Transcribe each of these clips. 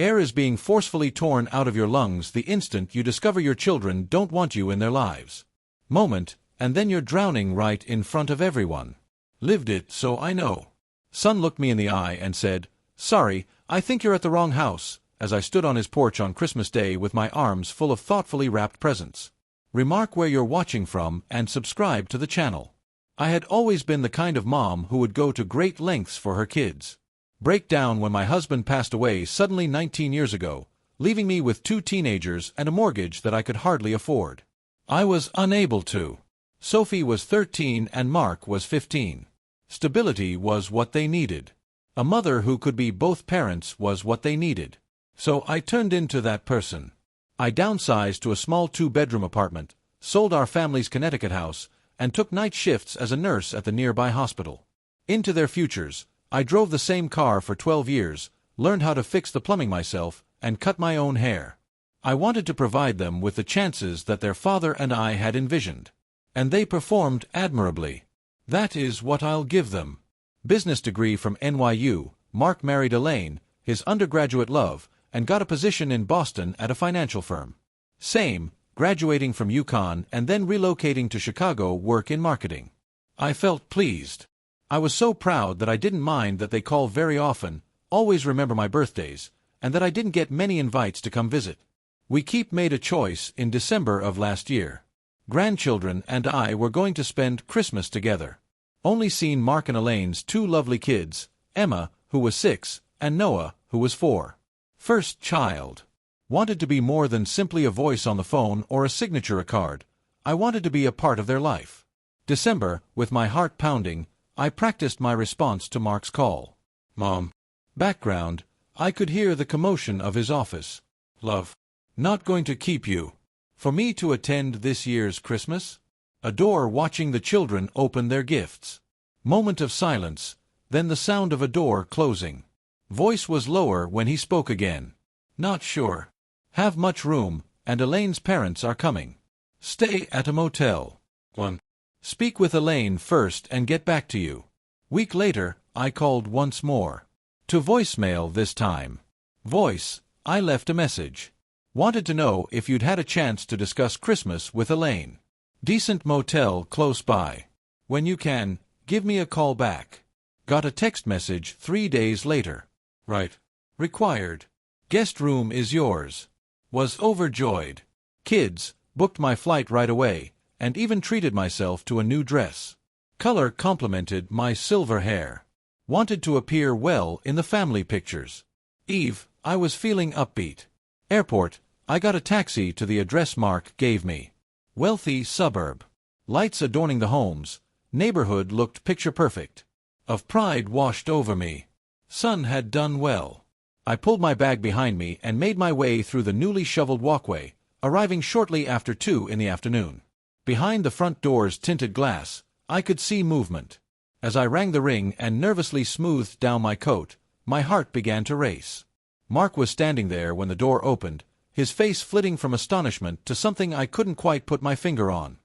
Air is being forcefully torn out of your lungs the instant you discover your children don't want you in their lives. Moment, and then you're drowning right in front of everyone. Lived it, so I know. Son looked me in the eye and said, "Sorry, I think you're at the wrong house," as I stood on his porch on Christmas Day with my arms full of thoughtfully wrapped presents. Remark where you're watching from and subscribe to the channel. I had always been the kind of mom who would go to great lengths for her kids. Break down when my husband passed away suddenly 19 years ago, leaving me with 2 teenagers and a mortgage that I could hardly afford. I was unable to. Sophie was 13 and Mark was 15. Stability was what they needed. A mother who could be both parents was what they needed. So I turned into that person. I downsized to a small 2-bedroom apartment, sold our family's Connecticut house, and took night shifts as a nurse at the nearby hospital. Into their futures, I drove the same car for 12 years, learned how to fix the plumbing myself, and cut my own hair. I wanted to provide them with the chances that their father and I had envisioned. And they performed admirably. That is what I'll give them. Business degree from NYU, Mark married Elaine, his undergraduate love, and got a position in Boston at a financial firm. Same, graduating from UConn and then relocating to Chicago, work in marketing. I felt pleased. I was so proud that I didn't mind that they call very often, always remember my birthdays, and that I didn't get many invites to come visit. We made a choice in December of last year. Grandchildren and I were going to spend Christmas together. Only seen Mark and Elaine's 2 lovely kids, Emma, who was 6, and Noah, who was 4. First child. Wanted to be more than simply a voice on the phone or a signature a card. I wanted to be a part of their life. December, with my heart pounding, I practiced my response to Mark's call. "Mom." Background, I could hear the commotion of his office. "Love. Not going to keep you. For me to attend this year's Christmas?" Adore watching the children open their gifts. Moment of silence, then the sound of a door closing. Voice was lower when he spoke again. "Not sure. Have much room, and Elaine's parents are coming. Stay at a motel." 1. Speak with Elaine first and get back to you. Week later, I called once more. To voicemail this time. Voice, I left a message. Wanted to know if you'd had a chance to discuss Christmas with Elaine. Decent motel close by. When you can, give me a call back. Got a text message 3 days later. Right. Required. Guest room is yours. Was overjoyed. Kids, booked my flight right away, and even treated myself to a new dress. Color complemented my silver hair. Wanted to appear well in the family pictures. Eve, I was feeling upbeat. Airport, I got a taxi to the address Mark gave me. Wealthy suburb. Lights adorning the homes. Neighborhood looked picture-perfect. Of pride washed over me. Son had done well. I pulled my bag behind me and made my way through the newly shoveled walkway, arriving shortly after 2 in the afternoon. Behind the front door's tinted glass, I could see movement. As I rang the ring and nervously smoothed down my coat, my heart began to race. Mark was standing there when the door opened, his face flitting from astonishment to something I couldn't quite put my finger on.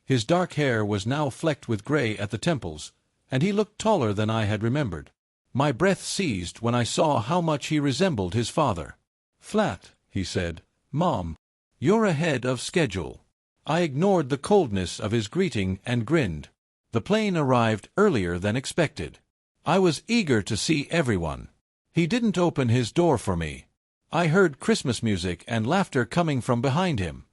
His dark hair was now flecked with gray at the temples, and he looked taller than I had remembered. My breath seized when I saw how much he resembled his father. "Flat," he said. "Mom, you're ahead of schedule." I ignored the coldness of his greeting and grinned. The plane arrived earlier than expected. I was eager to see everyone. He didn't open his door for me. I heard Christmas music and laughter coming from behind him.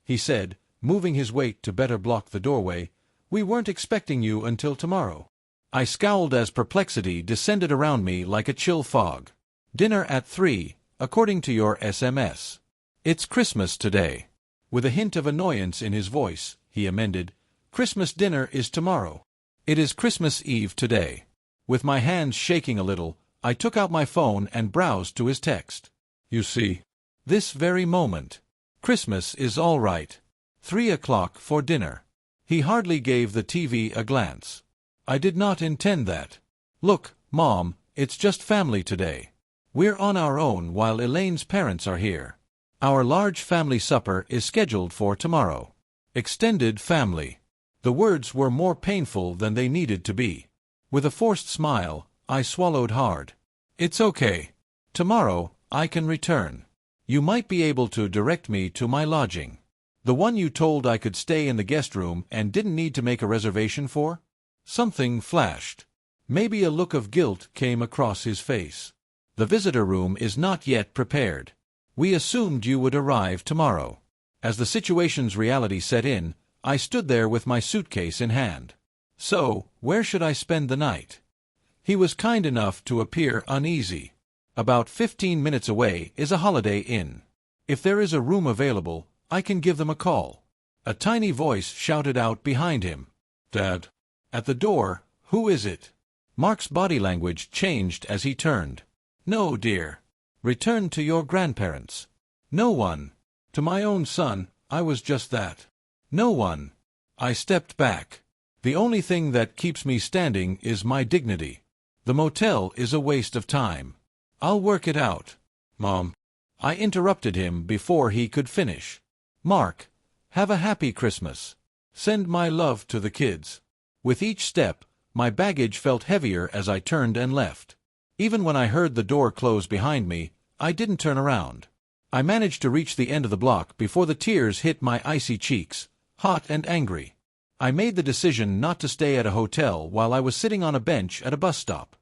He said, moving his weight to better block the doorway, "We weren't expecting you until tomorrow." I scowled as perplexity descended around me like a chill fog. "Dinner at 3, according to your SMS. It's Christmas today." With a hint of annoyance in his voice, he amended, "Christmas dinner is tomorrow. It is Christmas Eve today." With my hands shaking a little, I took out my phone and browsed to his text. "You see, this very moment. Christmas is all right. 3 o'clock for dinner." He hardly gave the TV a glance. "I did not intend that. Look, Mom, it's just family today. We're on our own while Elaine's parents are here. Our large family supper is scheduled for tomorrow. Extended family." The words were more painful than they needed to be. With a forced smile, I swallowed hard. "It's okay. Tomorrow, I can return. You might be able to direct me to my lodging. The one you told I could stay in the guest room and didn't need to make a reservation for? Something flashed. Maybe a look of guilt came across his face. The visitor room is not yet prepared. We assumed you would arrive tomorrow. As the situation's reality set in, I stood there with my suitcase in hand. So, where should I spend the night? He was kind enough to appear uneasy. About 15 minutes away is a Holiday Inn. If there is a room available, I can give them a call. A tiny voice shouted out behind him. Dad. At the door, who is it? Mark's body language changed as he turned. No, dear. Return to your grandparents. No one. To my own son, I was just that. No one. I stepped back. The only thing that keeps me standing is my dignity. The motel is a waste of time. I'll work it out. Mom. I interrupted him before he could finish. Mark, have a happy Christmas. Send my love to the kids. With each step, my baggage felt heavier as I turned and left. Even when I heard the door close behind me, I didn't turn around. I managed to reach the end of the block before the tears hit my icy cheeks, hot and angry. I made the decision not to stay at a hotel while I was sitting on a bench at a bus stop.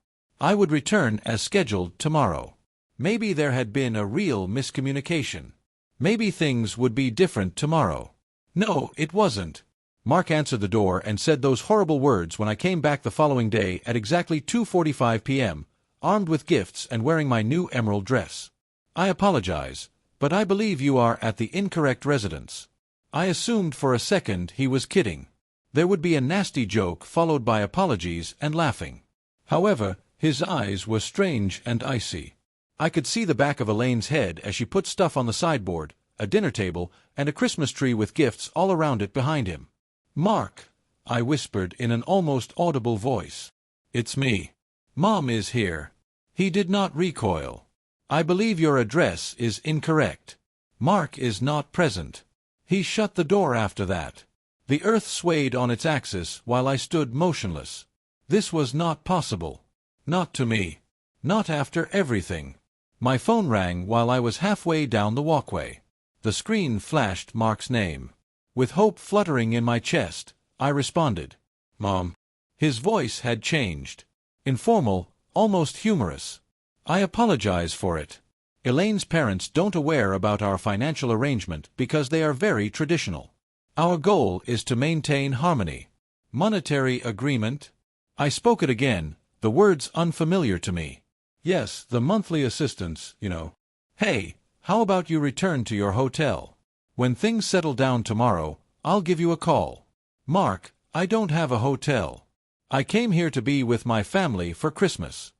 I would return as scheduled tomorrow. Maybe there had been a real miscommunication. Maybe things would be different tomorrow. No, it wasn't. Mark answered the door and said those horrible words when I came back the following day at exactly 2:45 p.m., armed with gifts and wearing my new emerald dress. I apologize, but I believe you are at the incorrect residence. I assumed for a second he was kidding. There would be a nasty joke followed by apologies and laughing. However, his eyes were strange and icy. I could see the back of Elaine's head as she put stuff on the sideboard, a dinner table, and a Christmas tree with gifts all around it behind him. Mark, I whispered in an almost audible voice. It's me. Mom is here. He did not recoil. I believe your address is incorrect. Mark is not present. He shut the door after that. The earth swayed on its axis while I stood motionless. This was not possible. Not to me. Not after everything. My phone rang while I was halfway down the walkway. The screen flashed Mark's name. With hope fluttering in my chest, I responded. Mom. His voice had changed. Informal, almost humorous. I apologize for it. Elaine's parents don't aware about our financial arrangement because they are very traditional. Our goal is to maintain harmony. Monetary agreement? I spoke it again, the words unfamiliar to me. Yes, the monthly assistance, you know. Hey, how about you return to your hotel? When things settle down tomorrow, I'll give you a call. Mark, I don't have a hotel. I came here to be with my family for Christmas.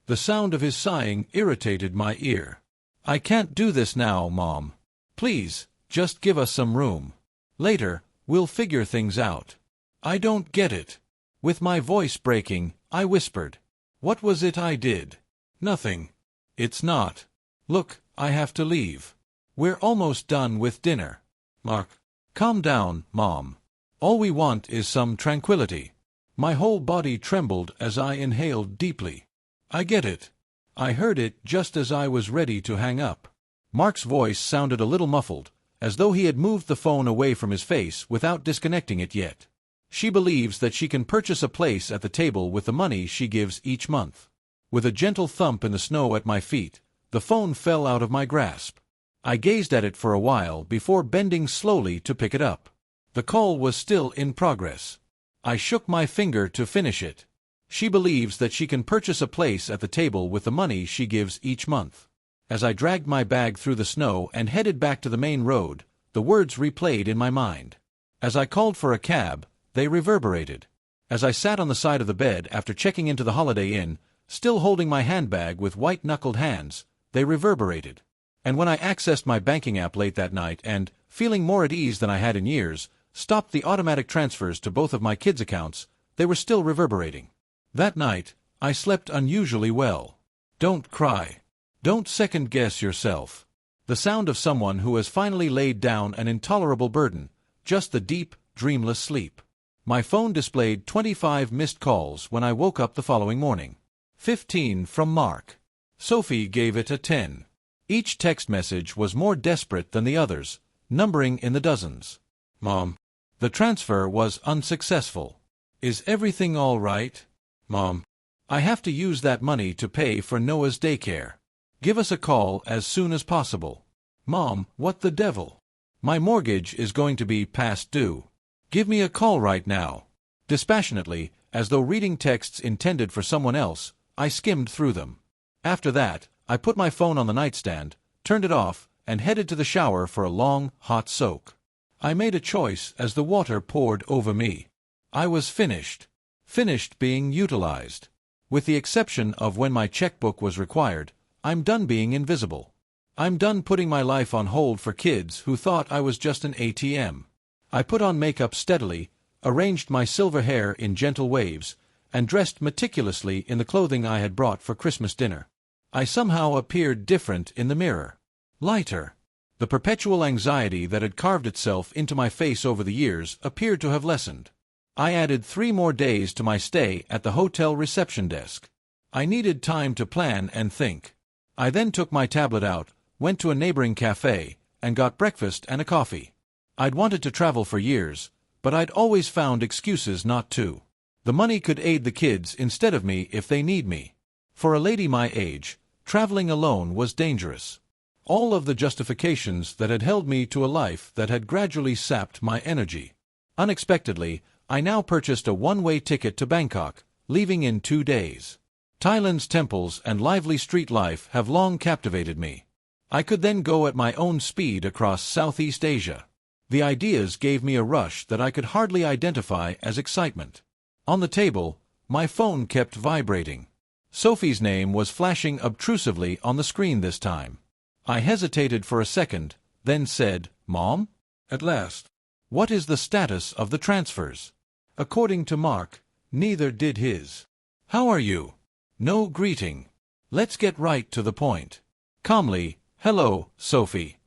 The sound of his sighing irritated my ear. I can't do this now, Mom. Please, just give us some room. Later, we'll figure things out. I don't get it. With my voice breaking, I whispered. What was it I did? Nothing. It's not. Look, I have to leave. We're almost done with dinner. Mark. Calm down, Mom. All we want is some tranquility. My whole body trembled as I inhaled deeply. I get it. I heard it just as I was ready to hang up. Mark's voice sounded a little muffled, as though he had moved the phone away from his face without disconnecting it yet. She believes that she can purchase a place at the table with the money she gives each month. With a gentle thump in the snow at my feet, the phone fell out of my grasp. I gazed at it for a while before bending slowly to pick it up. The call was still in progress. I shook my finger to finish it. She believes that she can purchase a place at the table with the money she gives each month. As I dragged my bag through the snow and headed back to the main road, the words replayed in my mind. As I called for a cab, they reverberated. As I sat on the side of the bed after checking into the Holiday Inn, still holding my handbag with white-knuckled hands, they reverberated. And when I accessed my banking app late that night and, feeling more at ease than I had in years, stopped the automatic transfers to both of my kids' accounts, they were still reverberating. That night, I slept unusually well. Don't cry. Don't second-guess yourself. The sound of someone who has finally laid down an intolerable burden, just the deep, dreamless sleep. My phone displayed 25 missed calls when I woke up the following morning. 15 from Mark. Sophie gave it a 10. Each text message was more desperate than the others, numbering in the dozens. Mom, the transfer was unsuccessful. Is everything all right? Mom, I have to use that money to pay for Noah's daycare. Give us a call as soon as possible. Mom, what the devil? My mortgage is going to be past due. Give me a call right now. Dispassionately, as though reading texts intended for someone else, I skimmed through them. After that, I put my phone on the nightstand, turned it off, and headed to the shower for a long, hot soak. I made a choice as the water poured over me. I was finished. Finished being utilized. With the exception of when my checkbook was required, I'm done being invisible. I'm done putting my life on hold for kids who thought I was just an ATM. I put on makeup steadily, arranged my silver hair in gentle waves, and dressed meticulously in the clothing I had brought for Christmas dinner. I somehow appeared different in the mirror. Lighter. The perpetual anxiety that had carved itself into my face over the years appeared to have lessened. I added 3 more days to my stay at the hotel reception desk. I needed time to plan and think. I then took my tablet out, went to a neighboring cafe, and got breakfast and a coffee. I'd wanted to travel for years, but I'd always found excuses not to. The money could aid the kids instead of me if they need me. For a lady my age, traveling alone was dangerous. All of the justifications that had held me to a life that had gradually sapped my energy. Unexpectedly, I now purchased a one-way ticket to Bangkok, leaving in 2 days. Thailand's temples and lively street life have long captivated me. I could then go at my own speed across Southeast Asia. The ideas gave me a rush that I could hardly identify as excitement. On the table, my phone kept vibrating. Sophie's name was flashing obtrusively on the screen this time. I hesitated for a second, then said, "Mom?" At last. "What is the status of the transfers?" According to Mark, neither did his. "How are you?" No greeting. Let's get right to the point. Calmly, "Hello, Sophie.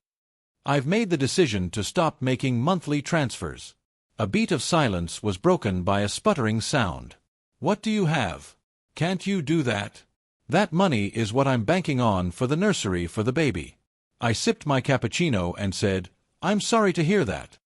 I've made the decision to stop making monthly transfers." A beat of silence was broken by a sputtering sound. "What do you have? Can't you do that?" "That money is what I'm banking on for the nursery for the baby." I sipped my cappuccino and said, "I'm sorry to hear that,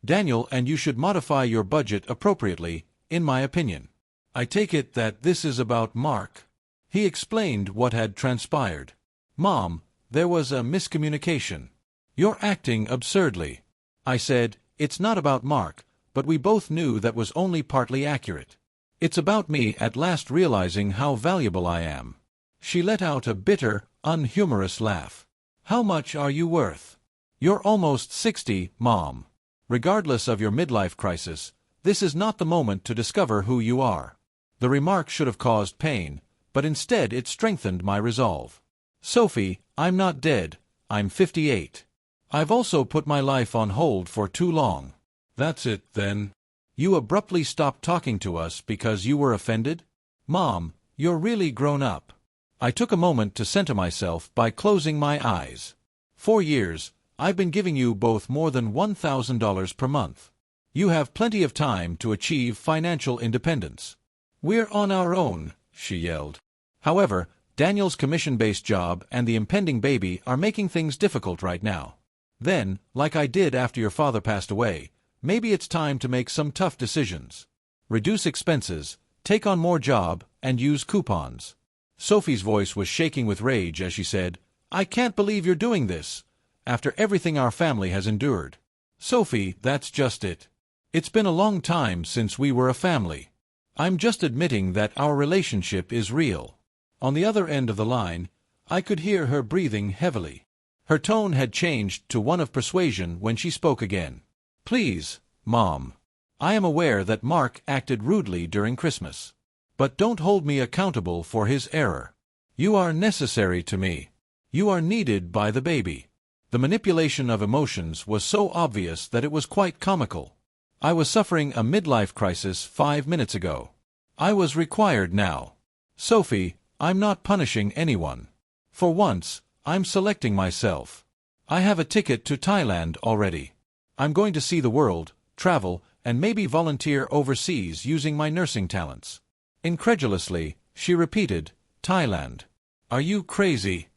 Daniel, and you should modify your budget appropriately, in my opinion. I take it that this is about Mark." He explained what had transpired. "Mom, there was a miscommunication. You're acting absurdly." I said, "It's not about Mark, but we both knew that was only partly accurate. It's about me at last realizing how valuable I am." She let out a bitter, unhumorous laugh. "How much are you worth? You're almost 60, Mom. Regardless of your midlife crisis, this is not the moment to discover who you are." The remark should have caused pain, but instead it strengthened my resolve. "Sophie, I'm not dead. I'm 58. I've also put my life on hold for too long." "That's it, then. You abruptly stopped talking to us because you were offended? Mom, you're really grown up." I took a moment to center myself by closing my eyes. 4 years, I've been giving you both more than $1,000 per month. You have plenty of time to achieve financial independence. "We're on our own," she yelled. However, Daniel's commission-based job and the impending baby are making things difficult right now. Then, like I did after your father passed away, maybe it's time to make some tough decisions. Reduce expenses, take on more job, and use coupons. Sophie's voice was shaking with rage as she said, "I can't believe you're doing this, after everything our family has endured." "Sophie, that's just it. It's been a long time since we were a family. I'm just admitting that our relationship is real." On the other end of the line, I could hear her breathing heavily. Her tone had changed to one of persuasion when she spoke again. "Please, Mom. I am aware that Mark acted rudely during Christmas. But don't hold me accountable for his error. You are necessary to me. You are needed by the baby." The manipulation of emotions was so obvious that it was quite comical. I was suffering a midlife crisis 5 minutes ago. I was required now. "Sophie, I'm not punishing anyone. For once, I'm selecting myself. I have a ticket to Thailand already. I'm going to see the world, travel, and maybe volunteer overseas using my nursing talents." Incredulously, she repeated, "Thailand. Are you crazy?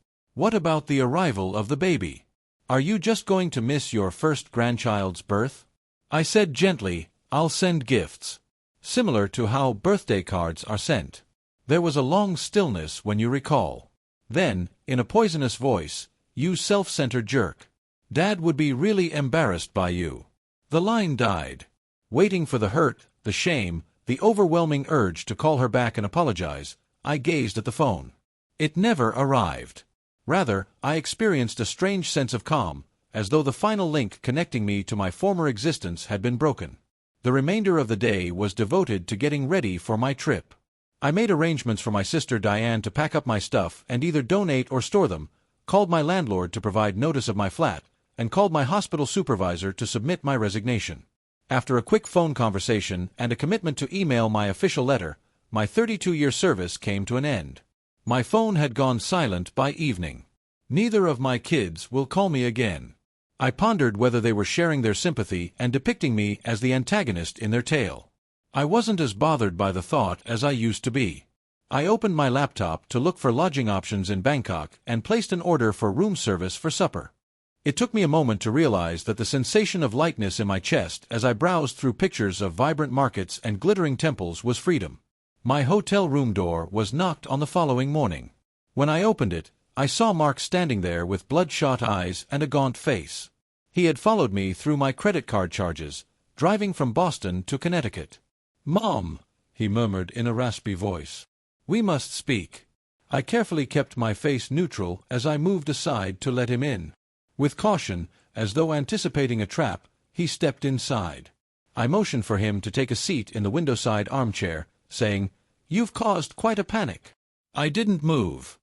What about the arrival of the baby? Are you just going to miss your first grandchild's birth? I said gently, I'll send gifts. Similar to how birthday cards are sent. There was a long stillness when you recall. Then, in a poisonous voice, you self-centered jerk. Dad would be really embarrassed by you. The line died. Waiting for the hurt, the shame, the overwhelming urge to call her back and apologize, I gazed at the phone. It never arrived. Rather, I experienced a strange sense of calm, as though the final link connecting me to my former existence had been broken. The remainder of the day was devoted to getting ready for my trip. I made arrangements for my sister Diane to pack up my stuff and either donate or store them, called my landlord to provide notice of my flat, and called my hospital supervisor to submit my resignation. After a quick phone conversation and a commitment to email my official letter, my 32-year service came to an end. My phone had gone silent by evening. Neither of my kids will call me again. I pondered whether they were sharing their sympathy and depicting me as the antagonist in their tale. I wasn't as bothered by the thought as I used to be. I opened my laptop to look for lodging options in Bangkok and placed an order for room service for supper. It took me a moment to realize that the sensation of lightness in my chest as I browsed through pictures of vibrant markets and glittering temples was freedom. My hotel room door was knocked on the following morning. When I opened it, I saw Mark standing there with bloodshot eyes and a gaunt face. He had followed me through my credit card charges, driving from Boston to Connecticut. "Mom," he murmured in a raspy voice. "We must speak." I carefully kept my face neutral as I moved aside to let him in. With caution, as though anticipating a trap, he stepped inside. I motioned for him to take a seat in the windowside armchair, saying, "You've caused quite a panic." I didn't move.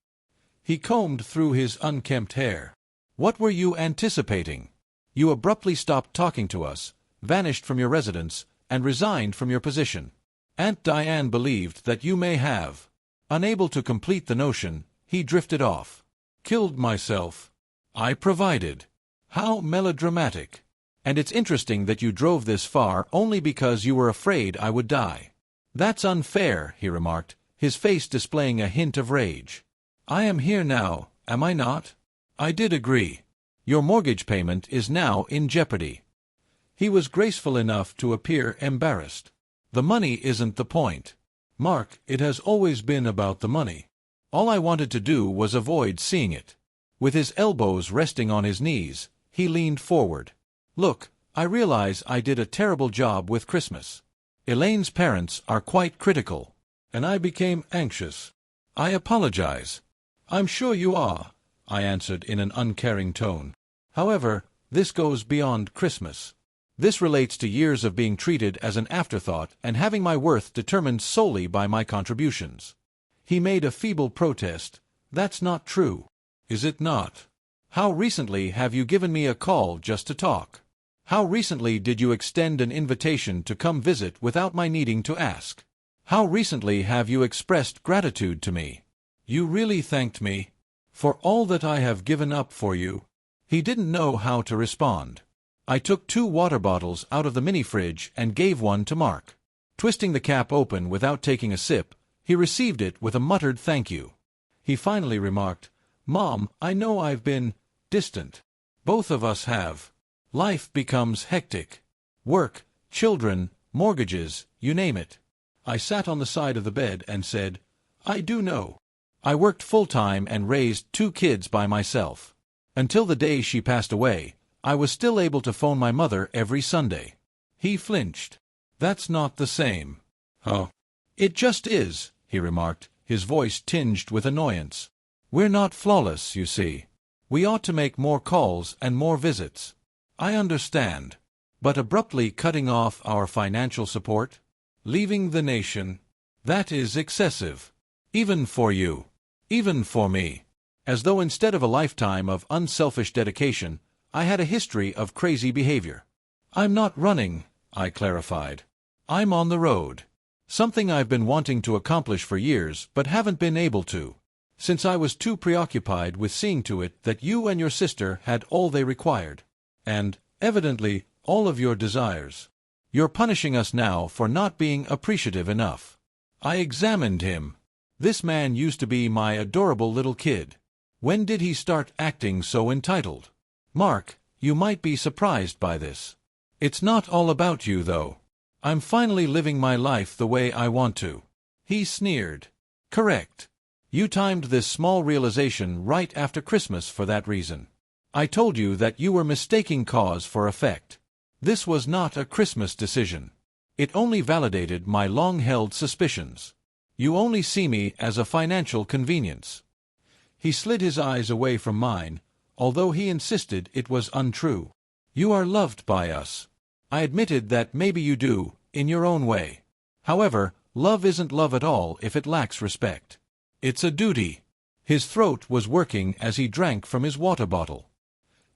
He combed through his unkempt hair. "What were you anticipating? You abruptly stopped talking to us, vanished from your residence, and resigned from your position. Aunt Diane believed that you may have." Unable to complete the notion, he drifted off. "Killed myself. I provided." How melodramatic. "And it's interesting that you drove this far only because you were afraid I would die." "That's unfair," he remarked, his face displaying a hint of rage. "I am here now, am I not?" I did agree. "Your mortgage payment is now in jeopardy." He was graceful enough to appear embarrassed. "The money isn't the point. Mark, it has always been about the money. All I wanted to do was avoid seeing it." With his elbows resting on his knees, he leaned forward. "Look, I realize I did a terrible job with Christmas. Elaine's parents are quite critical, and I became anxious. I apologize." "I'm sure you are," I answered in an uncaring tone. "However, this goes beyond Christmas. This relates to years of being treated as an afterthought and having my worth determined solely by my contributions." He made a feeble protest. "That's not true." "Is it not? How recently have you given me a call just to talk? How recently did you extend an invitation to come visit without my needing to ask? How recently have you expressed gratitude to me? You really thanked me for all that I have given up for you?" He didn't know how to respond. I took 2 water bottles out of the mini-fridge and gave one to Mark. Twisting the cap open without taking a sip, he received it with a muttered thank you. He finally remarked, "Mom, I know I've been distant. Both of us have. Life becomes hectic. Work, children, mortgages, you name it." I sat on the side of the bed and said, "I do know. I worked full-time and raised 2 kids by myself. Until the day she passed away, I was still able to phone my mother every Sunday." He flinched. "That's not the same." "Oh." "It just is," he remarked, his voice tinged with annoyance. "We're not flawless, you see. We ought to make more calls and more visits." "I understand." "But abruptly cutting off our financial support? Leaving the nation? That is excessive. Even for you. Even for me." As though instead of a lifetime of unselfish dedication, I had a history of crazy behavior. "I'm not running," I clarified. "I'm on the road. Something I've been wanting to accomplish for years but haven't been able to, since I was too preoccupied with seeing to it that you and your sister had all they required. And, evidently, all of your desires. You're punishing us now for not being appreciative enough." I examined him. This man used to be my adorable little kid. When did he start acting so entitled? Mark, you might be surprised by this. It's not all about you, though. I'm finally living my life the way I want to. He sneered. Correct. You timed this small realization right after Christmas for that reason. I told you that you were mistaking cause for effect. This was not a Christmas decision. It only validated my long-held suspicions. You only see me as a financial convenience. He slid his eyes away from mine, although he insisted it was untrue. You are loved by us. I admitted that maybe you do, in your own way. However, love isn't love at all if it lacks respect. It's a duty. His throat was working as he drank from his water bottle.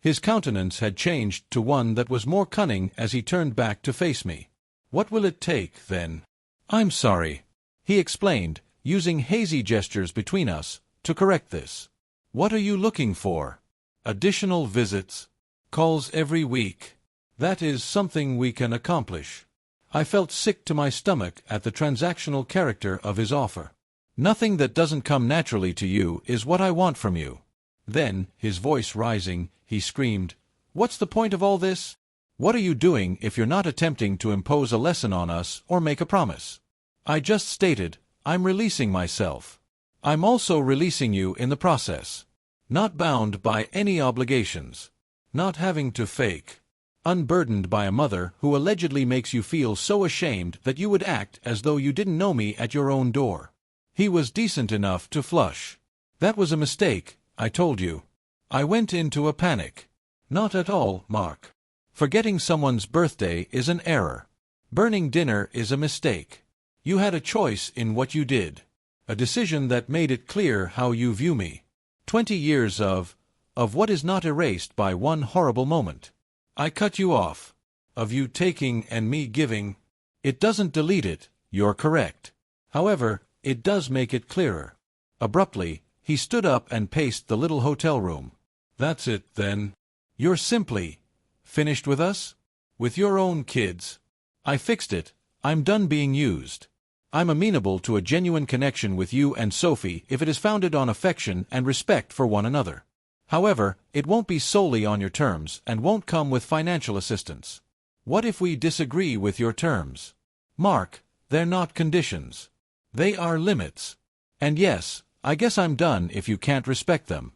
His countenance had changed to one that was more cunning as he turned back to face me. What will it take, then? I'm sorry, he explained, using hazy gestures between us to correct this. What are you looking for? Additional visits? Calls every week? That is something we can accomplish. I felt sick to my stomach at the transactional character of his offer. Nothing that doesn't come naturally to you is what I want from you. Then, his voice rising, he screamed, What's the point of all this? What are you doing if you're not attempting to impose a lesson on us or make a promise? I just stated, I'm releasing myself. I'm also releasing you in the process. Not bound by any obligations. Not having to fake. Unburdened by a mother who allegedly makes you feel so ashamed that you would act as though you didn't know me at your own door. He was decent enough to flush. That was a mistake, I told you. I went into a panic. Not at all, Mark. Forgetting someone's birthday is an error. Burning dinner is a mistake. You had a choice in what you did. A decision that made it clear how you view me. 20 years of what is not erased by one horrible moment. I cut you off. Of you taking and me giving. It doesn't delete it, you're correct. However, it does make it clearer. Abruptly, he stood up and paced the little hotel room. That's it, then. You're simply finished with us? With your own kids? I fixed it. I'm done being used. I'm amenable to a genuine connection with you and Sophie if it is founded on affection and respect for one another. However, it won't be solely on your terms and won't come with financial assistance. What if we disagree with your terms? Mark, they're not conditions. They are limits. And yes, I guess I'm done if you can't respect them.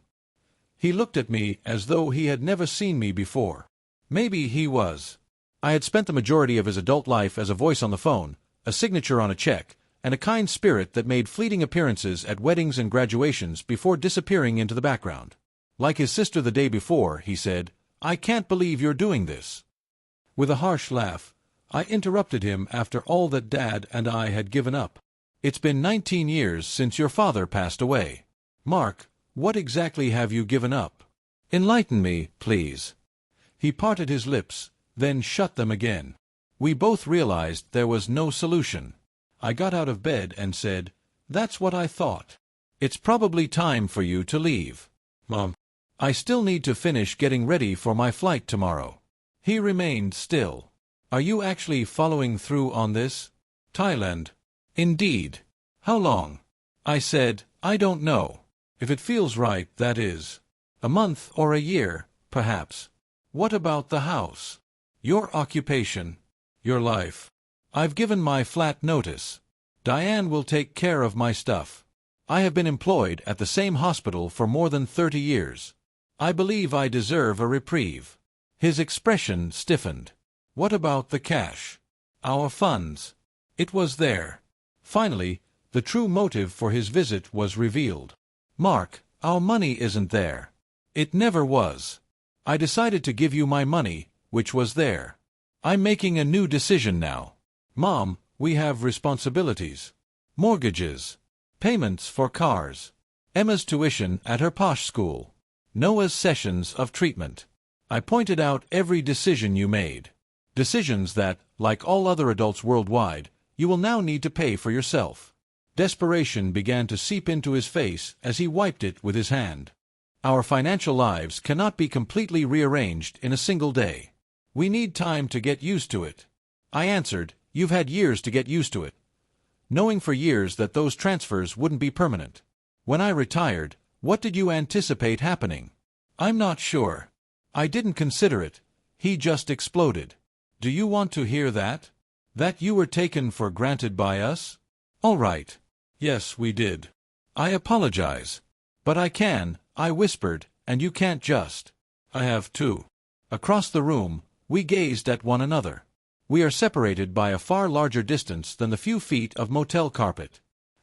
He looked at me as though he had never seen me before. Maybe he was. I had spent the majority of his adult life as a voice on the phone, a signature on a check, and a kind spirit that made fleeting appearances at weddings and graduations before disappearing into the background. Like his sister the day before, he said, I can't believe you're doing this. With a harsh laugh, I interrupted him after all that Dad and I had given up. It's been 19 years since your father passed away. Mark, what exactly have you given up? Enlighten me, please. He parted his lips, then shut them again. We both realized there was no solution. I got out of bed and said, That's what I thought. It's probably time for you to leave. Mom. I still need to finish getting ready for my flight tomorrow. He remained still. Are you actually following through on this? Thailand. Indeed. How long? I said, I don't know. If it feels right, that is. A month or a year, perhaps. What about the house? Your occupation? Your life? I've given my flat notice. Diane will take care of my stuff. I have been employed at the same hospital for more than 30 years. I believe I deserve a reprieve. His expression stiffened. What about the cash? Our funds? It was there. Finally, the true motive for his visit was revealed. Mark, our money isn't there. It never was. I decided to give you my money, which was there. I'm making a new decision now. Mom, we have responsibilities. Mortgages. Payments for cars. Emma's tuition at her posh school. Noah's sessions of treatment. I pointed out every decision you made. Decisions that, like all other adults worldwide, you will now need to pay for yourself. Desperation began to seep into his face as he wiped it with his hand. Our financial lives cannot be completely rearranged in a single day. We need time to get used to it. I answered, You've had years to get used to it. Knowing for years that those transfers wouldn't be permanent. When I retired, What did you anticipate happening? I'm not sure. I didn't consider it. He just exploded. Do you want to hear that? That you were taken for granted by us? All right. Yes, we did. I apologize. But I whispered, and you can't just. I have to. Across the room, we gazed at one another. We are separated by a far larger distance than the few feet of motel carpet.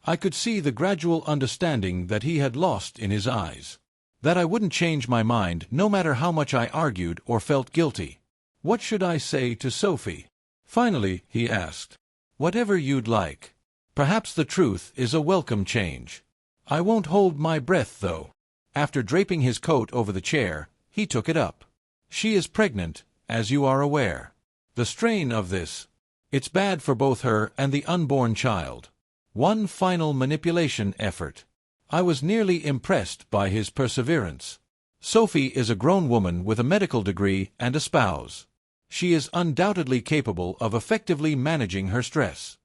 I could see the gradual understanding that he had lost in his eyes. That I wouldn't change my mind no matter how much I argued or felt guilty. What should I say to Sophie? Finally, he asked. Whatever you'd like. Perhaps the truth is a welcome change. I won't hold my breath, though. After draping his coat over the chair, he took it up. She is pregnant, as you are aware. The strain of this. It's bad for both her and the unborn child. One final manipulation effort. I was nearly impressed by his perseverance. Sophie is a grown woman with a medical degree and a spouse. She is undoubtedly capable of effectively managing her stress.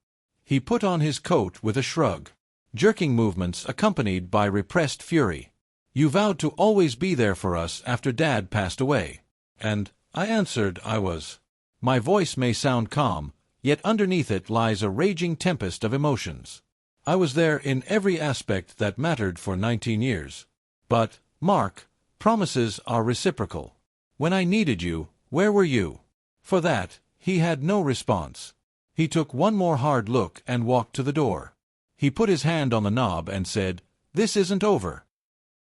He put on his coat with a shrug, jerking movements accompanied by repressed fury. You vowed to always be there for us after Dad passed away. And, I answered, I was. My voice may sound calm, yet underneath it lies a raging tempest of emotions. I was there in every aspect that mattered for 19 years. But, Mark, promises are reciprocal. When I needed you, where were you? For that, he had no response. He took one more hard look and walked to the door. He put his hand on the knob and said, "This isn't over."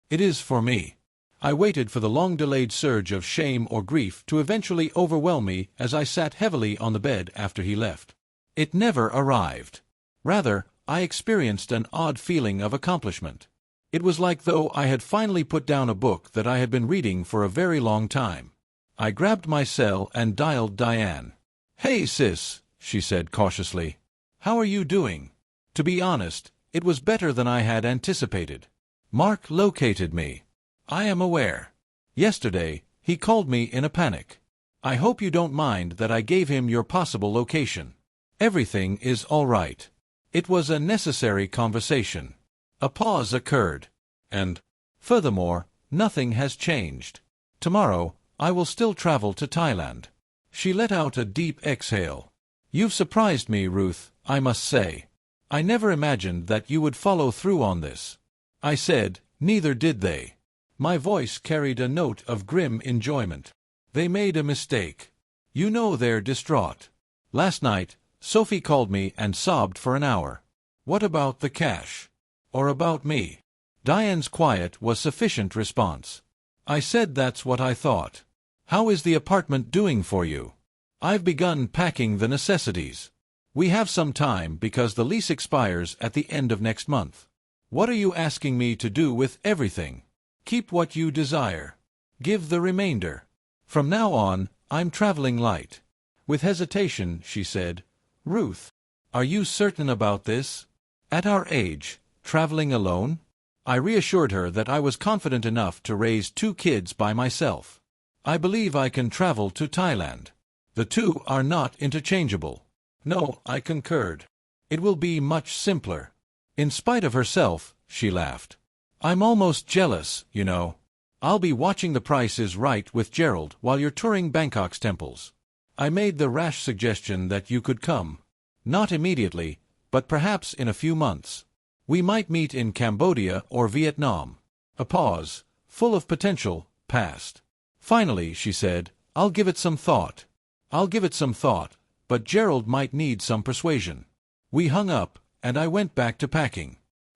It is for me. I waited for the long-delayed surge of shame or grief to eventually overwhelm me as I sat heavily on the bed after he left. It never arrived. Rather, I experienced an odd feeling of accomplishment. It was like though I had finally put down a book that I had been reading for a very long time. I grabbed my cell and dialed Diane. "Hey, sis," she said cautiously. "How are you doing?" To be honest, it was better than I had anticipated. Mark located me. I am aware. Yesterday, he called me in a panic. I hope you don't mind that I gave him your possible location. Everything is all right. It was a necessary conversation. A pause occurred. And, furthermore, nothing has changed. Tomorrow, I will still travel to Thailand. She let out a deep exhale. You've surprised me, Ruth, I must say. I never imagined that you would follow through on this. I said, neither did they. My voice carried a note of grim enjoyment. They made a mistake. You know they're distraught. Last night, Sophie called me and sobbed for an hour. What about the cash? Or about me? Diane's quiet was sufficient response. I said that's what I thought. How is the apartment doing for you? I've begun packing the necessities. We have some time because the lease expires at the end of next month. What are you asking me to do with everything? Keep what you desire. Give the remainder. From now on, I'm traveling light. With hesitation, she said, Ruth, are you certain about this? At our age, traveling alone? I reassured her that I was confident enough to raise 2 kids by myself. I believe I can travel to Thailand. The two are not interchangeable. No, I concurred. It will be much simpler. In spite of herself, she laughed. I'm almost jealous, you know. I'll be watching The Price is Right with Gerald while you're touring Bangkok's temples. I made the rash suggestion that you could come. Not immediately, but perhaps in a few months. We might meet in Cambodia or Vietnam. A pause, full of potential, passed. Finally, she said, I'll give it some thought. I'll give it some thought, but Gerald might need some persuasion. We hung up, and I went back to packing.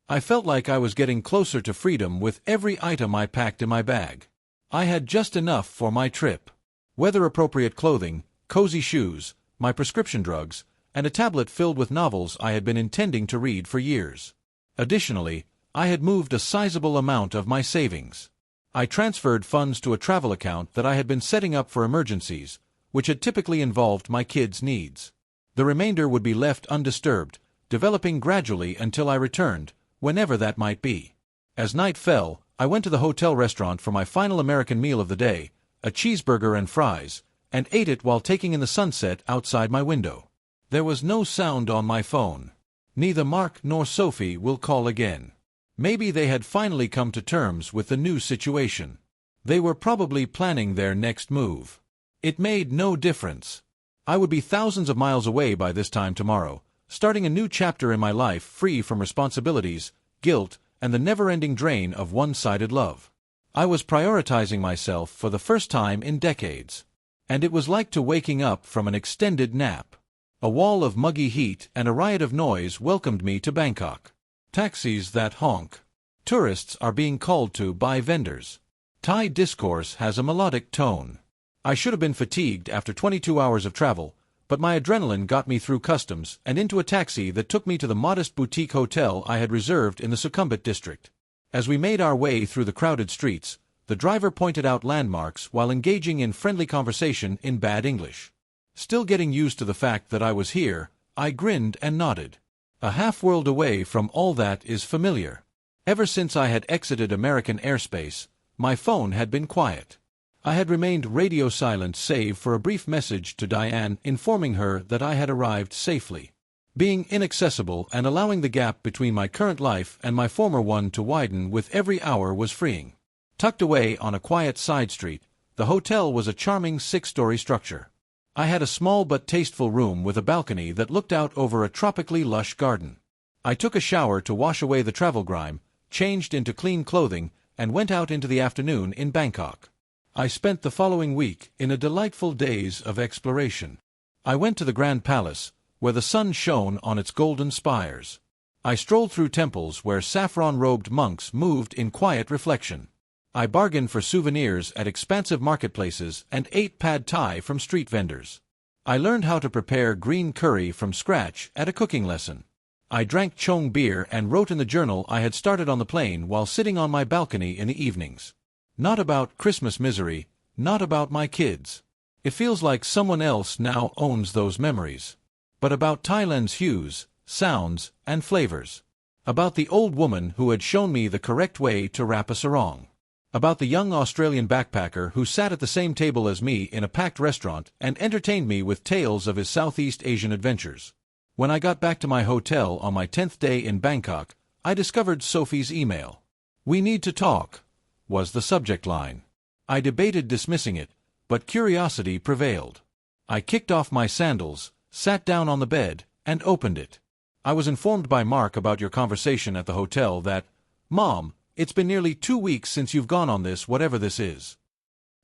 I felt like I was getting closer to freedom with every item I packed in my bag. I had just enough for my trip. Weather-appropriate clothing, cozy shoes, my prescription drugs, and a tablet filled with novels I had been intending to read for years. Additionally, I had moved a sizable amount of my savings. I transferred funds to a travel account that I had been setting up for emergencies, which had typically involved my kids' needs. The remainder would be left undisturbed, developing gradually until I returned, whenever that might be. As night fell, I went to the hotel restaurant for my final American meal of the day, a cheeseburger and fries, and ate it while taking in the sunset outside my window. There was no sound on my phone. Neither Mark nor Sophie will call again. Maybe they had finally come to terms with the new situation. They were probably planning their next move. It made no difference. I would be thousands of miles away by this time tomorrow, starting a new chapter in my life free from responsibilities, guilt, and the never-ending drain of one-sided love. I was prioritizing myself for the first time in decades. And it was like to waking up from an extended nap. A wall of muggy heat and a riot of noise welcomed me to Bangkok. Taxis that honk. Tourists are being called to by vendors. Thai discourse has a melodic tone. I should have been fatigued after 22 hours of travel, but my adrenaline got me through customs and into a taxi that took me to the modest boutique hotel I had reserved in the Sukhumvit district. As we made our way through the crowded streets, the driver pointed out landmarks while engaging in friendly conversation in bad English. Still getting used to the fact that I was here, I grinned and nodded. A half-world away from all that is familiar. Ever since I had exited American airspace, my phone had been quiet. I had remained radio silent save for a brief message to Diane informing her that I had arrived safely. Being inaccessible and allowing the gap between my current life and my former one to widen with every hour was freeing. Tucked away on a quiet side street, the hotel was a charming 6-story structure. I had a small but tasteful room with a balcony that looked out over a tropically lush garden. I took a shower to wash away the travel grime, changed into clean clothing, and went out into the afternoon in Bangkok. I spent the following week in a delightful days of exploration. I went to the Grand Palace, where the sun shone on its golden spires. I strolled through temples where saffron-robed monks moved in quiet reflection. I bargained for souvenirs at expansive marketplaces and ate pad thai from street vendors. I learned how to prepare green curry from scratch at a cooking lesson. I drank Chong beer and wrote in the journal I had started on the plane while sitting on my balcony in the evenings. Not about Christmas misery, not about my kids. It feels like someone else now owns those memories. But about Thailand's hues, sounds, and flavors. About the old woman who had shown me the correct way to wrap a sarong. About the young Australian backpacker who sat at the same table as me in a packed restaurant and entertained me with tales of his Southeast Asian adventures. When I got back to my hotel on my 10th day in Bangkok, I discovered Sophie's email. "We need to talk," was the subject line. I debated dismissing it, but curiosity prevailed. I kicked off my sandals, sat down on the bed, and opened it. I was informed by Mark about your conversation at the hotel that, "Mom, it's been nearly 2 weeks since you've gone on this whatever this is.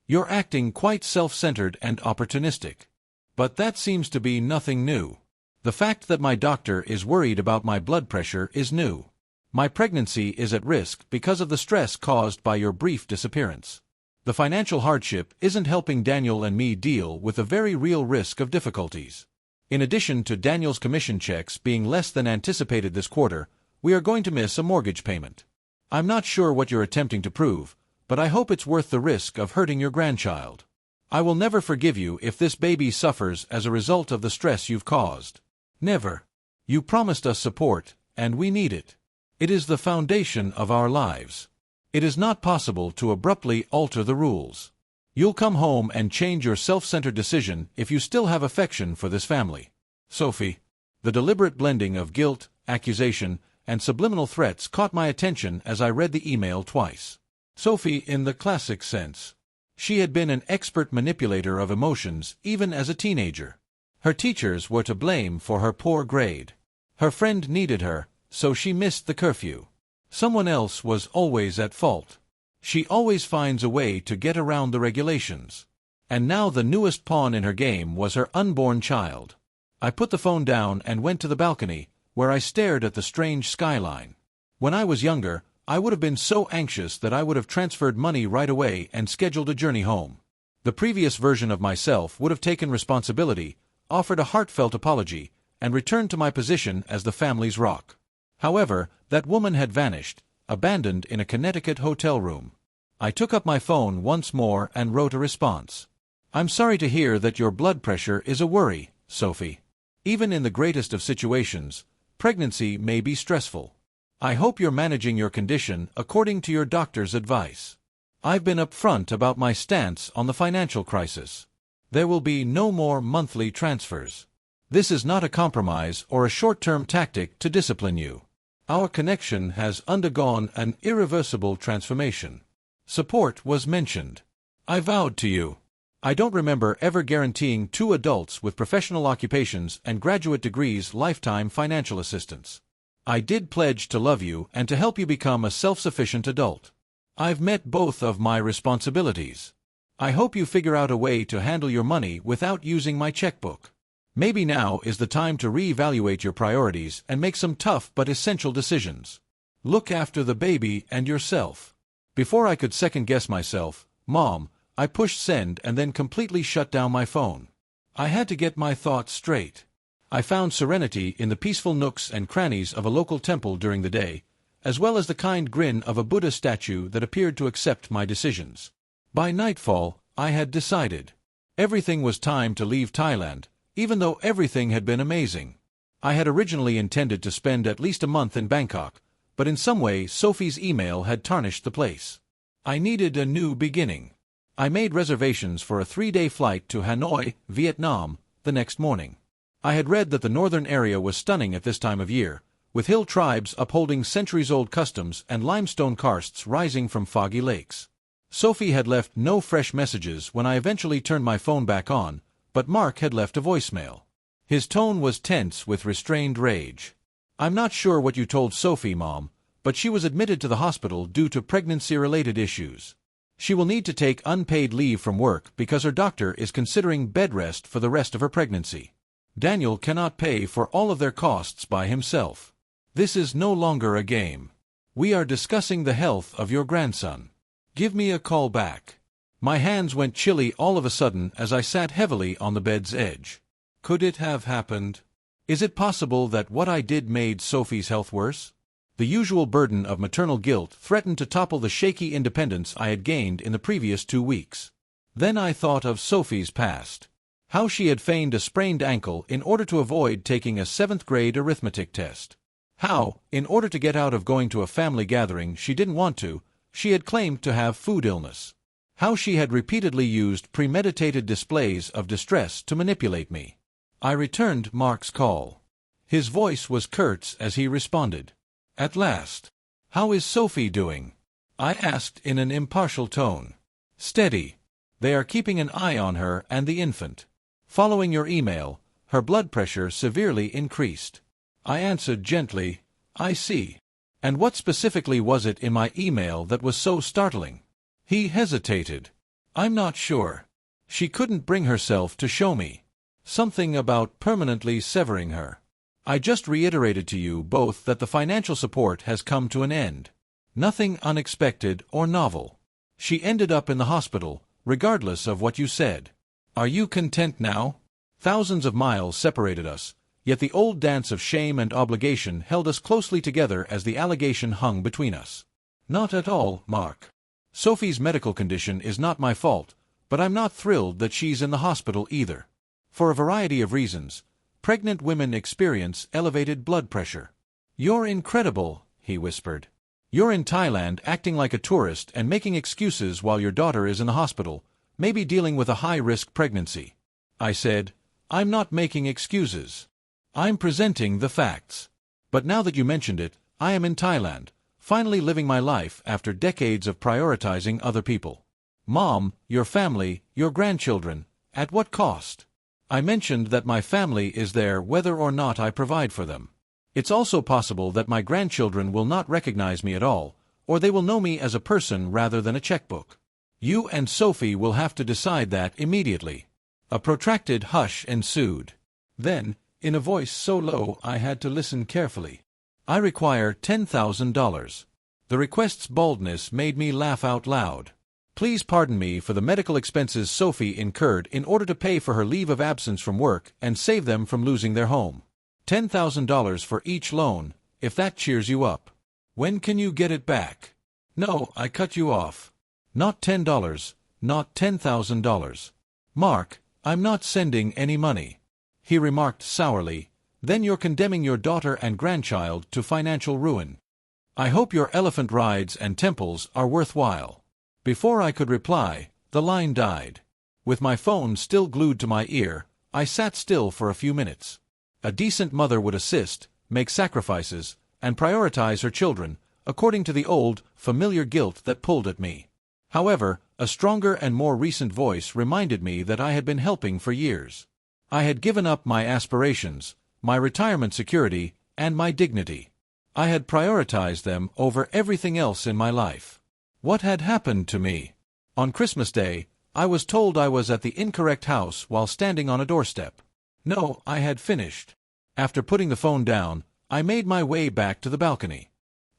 You're acting quite self-centered and opportunistic. But that seems to be nothing new. The fact that my doctor is worried about my blood pressure is new. My pregnancy is at risk because of the stress caused by your brief disappearance. The financial hardship isn't helping Daniel and me deal with a very real risk of difficulties. In addition to Daniel's commission checks being less than anticipated this quarter, we are going to miss a mortgage payment. I'm not sure what you're attempting to prove, but I hope it's worth the risk of hurting your grandchild. I will never forgive you if this baby suffers as a result of the stress you've caused. Never. You promised us support, and we need it. It is the foundation of our lives. It is not possible to abruptly alter the rules. You'll come home and change your self-centered decision if you still have affection for this family. Sophie." The deliberate blending of guilt, accusation, and subliminal threats caught my attention as I read the email twice. Sophie in the classic sense. She had been an expert manipulator of emotions even as a teenager. Her teachers were to blame for her poor grade. Her friend needed her, so she missed the curfew. Someone else was always at fault. She always finds a way to get around the regulations. And now the newest pawn in her game was her unborn child. I put the phone down and went to the balcony, where I stared at the strange skyline. When I was younger, I would have been so anxious that I would have transferred money right away and scheduled a journey home. The previous version of myself would have taken responsibility, offered a heartfelt apology, and returned to my position as the family's rock. However, that woman had vanished, abandoned in a Connecticut hotel room. I took up my phone once more and wrote a response. "I'm sorry to hear that your blood pressure is a worry, Sophie. Even in the greatest of situations, pregnancy may be stressful. I hope you're managing your condition according to your doctor's advice. I've been upfront about my stance on the financial crisis. There will be no more monthly transfers. This is not a compromise or a short-term tactic to discipline you. Our connection has undergone an irreversible transformation. Support was mentioned. I vowed to you. I don't remember ever guaranteeing two adults with professional occupations and graduate degrees lifetime financial assistance. I did pledge to love you and to help you become a self-sufficient adult. I've met both of my responsibilities. I hope you figure out a way to handle your money without using my checkbook. Maybe now is the time to reevaluate your priorities and make some tough but essential decisions. Look after the baby and yourself. Before I could second-guess myself, Mom, I pushed send and then completely shut down my phone. I had to get my thoughts straight. I found serenity in the peaceful nooks and crannies of a local temple during the day, as well as the kind grin of a Buddha statue that appeared to accept my decisions. By nightfall, I had decided. Everything was time to leave Thailand, even though everything had been amazing. I had originally intended to spend at least a month in Bangkok, but in some way Sophie's email had tarnished the place. I needed a new beginning. I made reservations for a 3-day flight to Hanoi, Vietnam, the next morning. I had read that the northern area was stunning at this time of year, with hill tribes upholding centuries-old customs and limestone karsts rising from foggy lakes. Sophie had left no fresh messages when I eventually turned my phone back on, but Mark had left a voicemail. His tone was tense with restrained rage. I'm not sure what you told Sophie, Mom, but she was admitted to the hospital due to pregnancy-related issues. She will need to take unpaid leave from work because her doctor is considering bed rest for the rest of her pregnancy. Daniel cannot pay for all of their costs by himself. This is no longer a game. We are discussing the health of your grandson. Give me a call back. My hands went chilly all of a sudden as I sat heavily on the bed's edge. Could it have happened? Is it possible that what I did made Sophie's health worse? The usual burden of maternal guilt threatened to topple the shaky independence I had gained in the previous 2 weeks. Then I thought of Sophie's past. How she had feigned a sprained ankle in order to avoid taking a 7th-grade arithmetic test. How, in order to get out of going to a family gathering she didn't want to, she had claimed to have food illness. How she had repeatedly used premeditated displays of distress to manipulate me. I returned Mark's call. His voice was curt as he responded. At last. How is Sophie doing? I asked in an impartial tone. Steady. They are keeping an eye on her and the infant. Following your email, her blood pressure severely increased. I answered gently, I see. And what specifically was it in my email that was so startling? He hesitated. I'm not sure. She couldn't bring herself to show me. Something about permanently severing her. I just reiterated to you both that the financial support has come to an end. Nothing unexpected or novel. She ended up in the hospital, regardless of what you said. Are you content now? Thousands of miles separated us, yet the old dance of shame and obligation held us closely together as the allegation hung between us. Not at all, Mark. Sophie's medical condition is not my fault, but I'm not thrilled that she's in the hospital either. For a variety of reasons, pregnant women experience elevated blood pressure. You're incredible, he whispered. You're in Thailand acting like a tourist and making excuses while your daughter is in the hospital, maybe dealing with a high-risk pregnancy. I said, I'm not making excuses. I'm presenting the facts. But now that you mentioned it, I am in Thailand, finally living my life after decades of prioritizing other people. Mom, your family, your grandchildren, at what cost? I mentioned that my family is there whether or not I provide for them. It's also possible that my grandchildren will not recognize me at all, or they will know me as a person rather than a checkbook. You and Sophie will have to decide that immediately. A protracted hush ensued. Then, in a voice so low I had to listen carefully. I require $10,000. The request's boldness made me laugh out loud. Please pardon me for the medical expenses Sophie incurred in order to pay for her leave of absence from work and save them from losing their home. $10,000 for each loan, if that cheers you up. When can you get it back? No, I cut you off. Not $10, not $10,000. Mark, I'm not sending any money. He remarked sourly, then you're condemning your daughter and grandchild to financial ruin. I hope your elephant rides and temples are worthwhile. Before I could reply, the line died. With my phone still glued to my ear, I sat still for a few minutes. A decent mother would assist, make sacrifices, and prioritize her children, according to the old, familiar guilt that pulled at me. However, a stronger and more recent voice reminded me that I had been helping for years. I had given up my aspirations, my retirement security, and my dignity. I had prioritized them over everything else in my life. What had happened to me? On Christmas Day, I was told I was at the incorrect house while standing on a doorstep. No, I had finished. After putting the phone down, I made my way back to the balcony.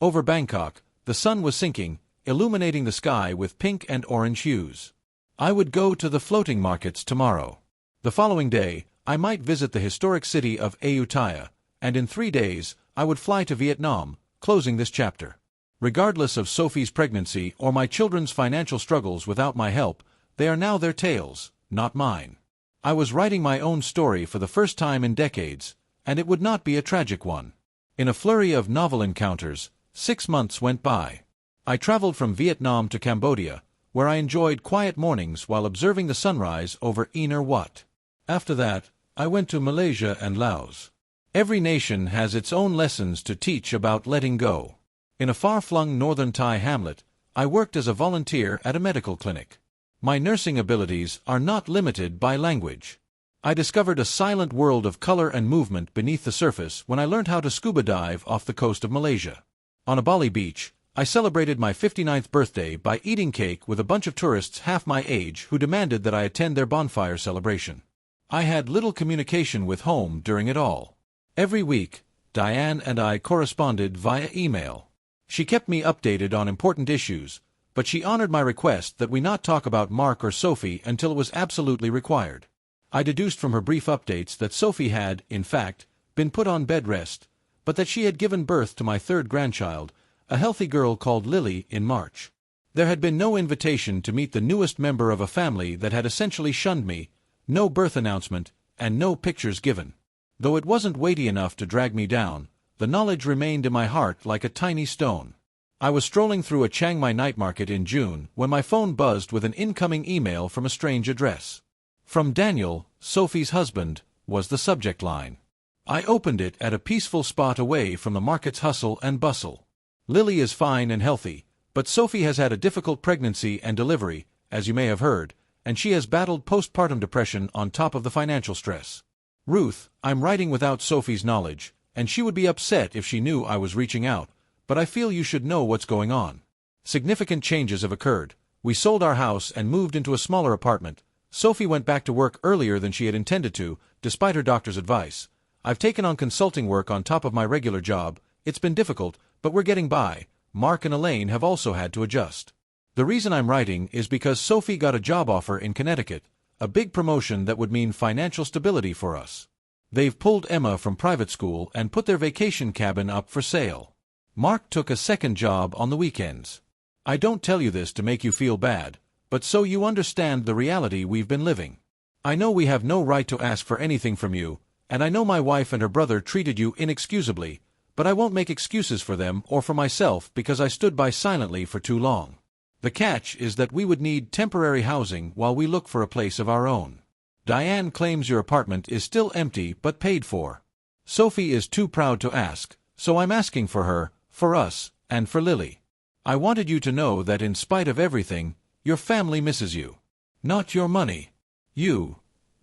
Over Bangkok, the sun was sinking, illuminating the sky with pink and orange hues. I would go to the floating markets tomorrow. The following day, I might visit the historic city of Ayutthaya, and in 3 days, I would fly to Vietnam, closing this chapter. Regardless of Sophie's pregnancy or my children's financial struggles without my help, they are now their tales, not mine. I was writing my own story for the first time in decades, and it would not be a tragic one. In a flurry of novel encounters, 6 months went by. I traveled from Vietnam to Cambodia, where I enjoyed quiet mornings while observing the sunrise over Angkor Wat. After that, I went to Malaysia and Laos. Every nation has its own lessons to teach about letting go. In a far-flung northern Thai hamlet, I worked as a volunteer at a medical clinic. My nursing abilities are not limited by language. I discovered a silent world of color and movement beneath the surface when I learned how to scuba dive off the coast of Malaysia. On a Bali beach, I celebrated my 59th birthday by eating cake with a bunch of tourists half my age who demanded that I attend their bonfire celebration. I had little communication with home during it all. Every week, Diane and I corresponded via email. She kept me updated on important issues, but she honored my request that we not talk about Mark or Sophie until it was absolutely required. I deduced from her brief updates that Sophie had, in fact, been put on bed rest, but that she had given birth to my 3rd grandchild, a healthy girl called Lily, in March. There had been no invitation to meet the newest member of a family that had essentially shunned me, no birth announcement, and no pictures given. Though it wasn't weighty enough to drag me down, the knowledge remained in my heart like a tiny stone. I was strolling through a Chiang Mai night market in June when my phone buzzed with an incoming email from a strange address. From Daniel, Sophie's husband, was the subject line. I opened it at a peaceful spot away from the market's hustle and bustle. Lily is fine and healthy, but Sophie has had a difficult pregnancy and delivery, as you may have heard, and she has battled postpartum depression on top of the financial stress. Ruth, I'm writing without Sophie's knowledge, and she would be upset if she knew I was reaching out, but I feel you should know what's going on. Significant changes have occurred. We sold our house and moved into a smaller apartment. Sophie went back to work earlier than she had intended to, despite her doctor's advice. I've taken on consulting work on top of my regular job. It's been difficult, but we're getting by. Mark and Elaine have also had to adjust. The reason I'm writing is because Sophie got a job offer in Connecticut, a big promotion that would mean financial stability for us. They've pulled Emma from private school and put their vacation cabin up for sale. Mark took a second job on the weekends. I don't tell you this to make you feel bad, but so you understand the reality we've been living. I know we have no right to ask for anything from you, and I know my wife and her brother treated you inexcusably, but I won't make excuses for them or for myself because I stood by silently for too long. The catch is that we would need temporary housing while we look for a place of our own. Diane claims your apartment is still empty but paid for. Sophie is too proud to ask, so I'm asking for her, for us, and for Lily. I wanted you to know that in spite of everything, your family misses you. Not your money. You.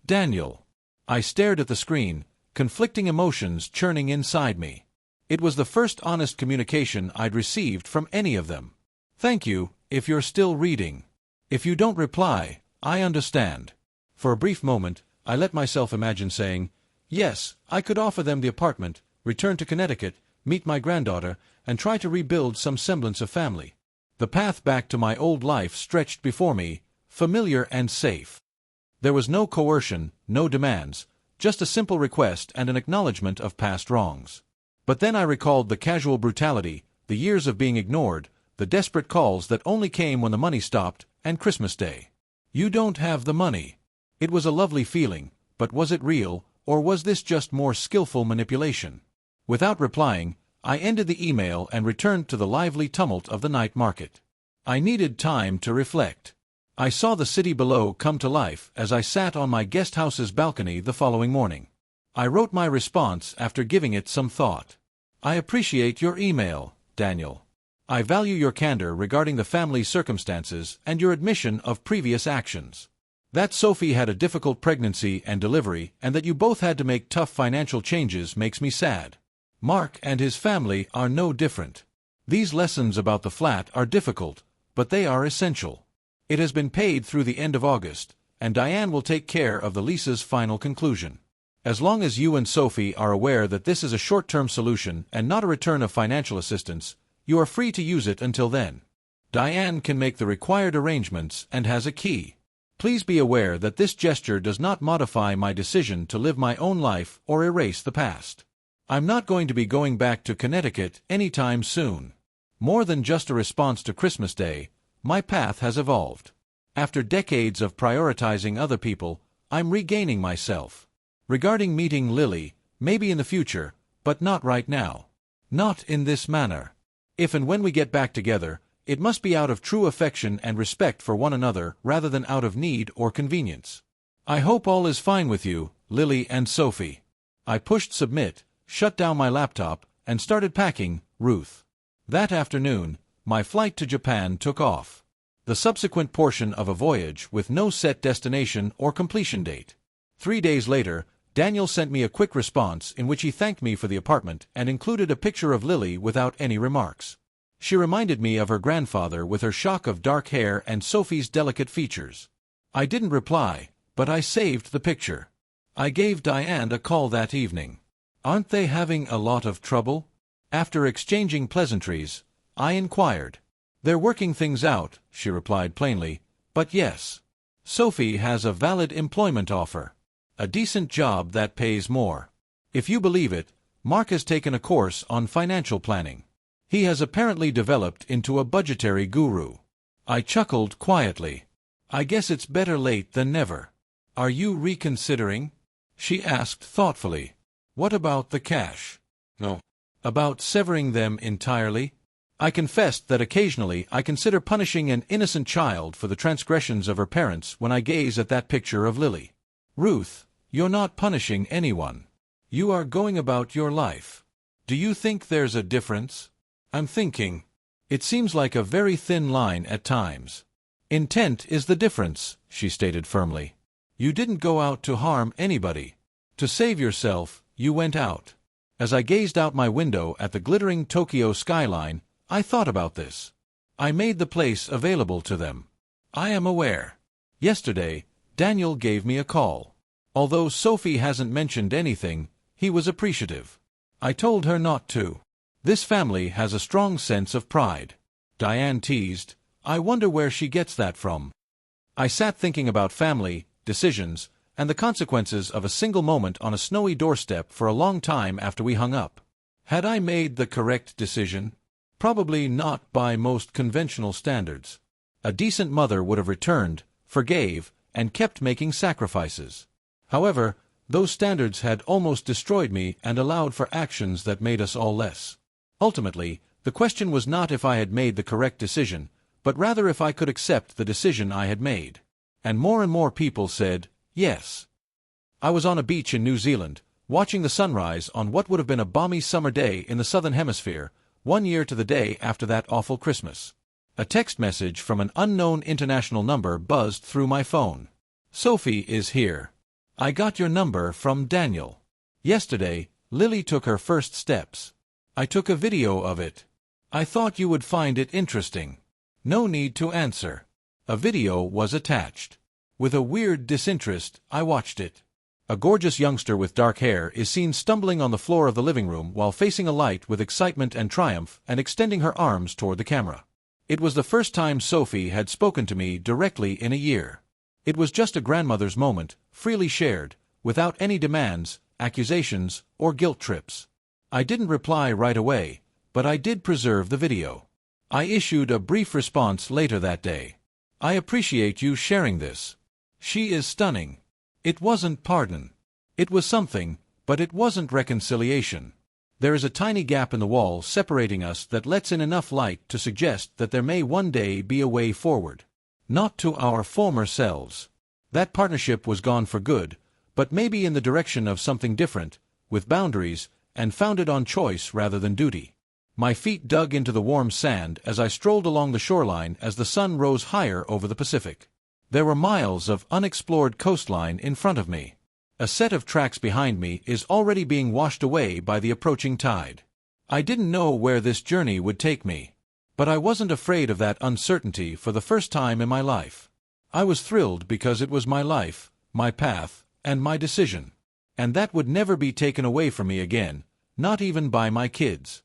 Daniel. I stared at the screen, conflicting emotions churning inside me. It was the first honest communication I'd received from any of them. Thank you, if you're still reading. If you don't reply, I understand. For a brief moment, I let myself imagine saying, yes, I could offer them the apartment, return to Connecticut, meet my granddaughter, and try to rebuild some semblance of family. The path back to my old life stretched before me, familiar and safe. There was no coercion, no demands, just a simple request and an acknowledgement of past wrongs. But then I recalled the casual brutality, the years of being ignored, the desperate calls that only came when the money stopped, and Christmas Day. You don't have the money. It was a lovely feeling, but was it real, or was this just more skillful manipulation? Without replying, I ended the email and returned to the lively tumult of the night market. I needed time to reflect. I saw the city below come to life as I sat on my guest house's balcony the following morning. I wrote my response after giving it some thought. I appreciate your email, Daniel. I value your candor regarding the family's circumstances and your admission of previous actions. That Sophie had a difficult pregnancy and delivery and that you both had to make tough financial changes makes me sad. Mark and his family are no different. These lessons about the flat are difficult, but they are essential. It has been paid through the end of August, and Diane will take care of the lease's final conclusion. As long as you and Sophie are aware that this is a short-term solution and not a return of financial assistance, you are free to use it until then. Diane can make the required arrangements and has a key. Please be aware that this gesture does not modify my decision to live my own life or erase the past. I'm not going to be going back to Connecticut anytime soon. More than just a response to Christmas Day, my path has evolved. After decades of prioritizing other people, I'm regaining myself. Regarding meeting Lily, maybe in the future, but not right now. Not in this manner. If and when we get back together, it must be out of true affection and respect for one another rather than out of need or convenience. I hope all is fine with you, Lily and Sophie. I pushed submit, shut down my laptop, and started packing, Ruth. That afternoon, my flight to Japan took off. The subsequent portion of a voyage with no set destination or completion date. 3 days later, Daniel sent me a quick response in which he thanked me for the apartment and included a picture of Lily without any remarks. She reminded me of her grandfather with her shock of dark hair and Sophie's delicate features. I didn't reply, but I saved the picture. I gave Diane a call that evening. Aren't they having a lot of trouble? After exchanging pleasantries, I inquired. They're working things out, she replied plainly, but yes. Sophie has a valid employment offer. A decent job that pays more. If you believe it, Mark has taken a course on financial planning. He has apparently developed into a budgetary guru. I chuckled quietly. I guess it's better late than never. Are you reconsidering? She asked thoughtfully. What about the cash? No. About severing them entirely? I confessed that occasionally I consider punishing an innocent child for the transgressions of her parents when I gaze at that picture of Lily. Ruth, you're not punishing anyone. You are going about your life. Do you think there's a difference? I'm thinking. It seems like a very thin line at times. Intent is the difference, she stated firmly. You didn't go out to harm anybody. To save yourself, you went out. As I gazed out my window at the glittering Tokyo skyline, I thought about this. I made the place available to them. I am aware. Yesterday, Daniel gave me a call. Although Sophie hasn't mentioned anything, he was appreciative. I told her not to. This family has a strong sense of pride. Diane teased, I wonder where she gets that from. I sat thinking about family, decisions, and the consequences of a single moment on a snowy doorstep for a long time after we hung up. Had I made the correct decision? Probably not by most conventional standards. A decent mother would have returned, forgave, and kept making sacrifices. However, those standards had almost destroyed me and allowed for actions that made us all less. Ultimately, the question was not if I had made the correct decision, but rather if I could accept the decision I had made. And more people said, yes. I was on a beach in New Zealand, watching the sunrise on what would have been a balmy summer day in the southern hemisphere, 1 year to the day after that awful Christmas. A text message from an unknown international number buzzed through my phone. Sophie is here. I got your number from Daniel. Yesterday, Lily took her first steps. I took a video of it. I thought you would find it interesting. No need to answer. A video was attached. With a weird disinterest, I watched it. A gorgeous youngster with dark hair is seen stumbling on the floor of the living room while facing a light with excitement and triumph and extending her arms toward the camera. It was the first time Sophie had spoken to me directly in a year. It was just a grandmother's moment, freely shared, without any demands, accusations, or guilt trips. I didn't reply right away, but I did preserve the video. I issued a brief response later that day. I appreciate you sharing this. She is stunning. It wasn't pardon. It was something, but it wasn't reconciliation. There is a tiny gap in the wall separating us that lets in enough light to suggest that there may one day be a way forward. Not to our former selves. That partnership was gone for good, but maybe in the direction of something different, with boundaries, and founded on choice rather than duty. My feet dug into the warm sand as I strolled along the shoreline as the sun rose higher over the Pacific. There were miles of unexplored coastline in front of me. A set of tracks behind me is already being washed away by the approaching tide. I didn't know where this journey would take me. But I wasn't afraid of that uncertainty for the first time in my life. I was thrilled because it was my life, my path, and my decision. And that would never be taken away from me again, not even by my kids.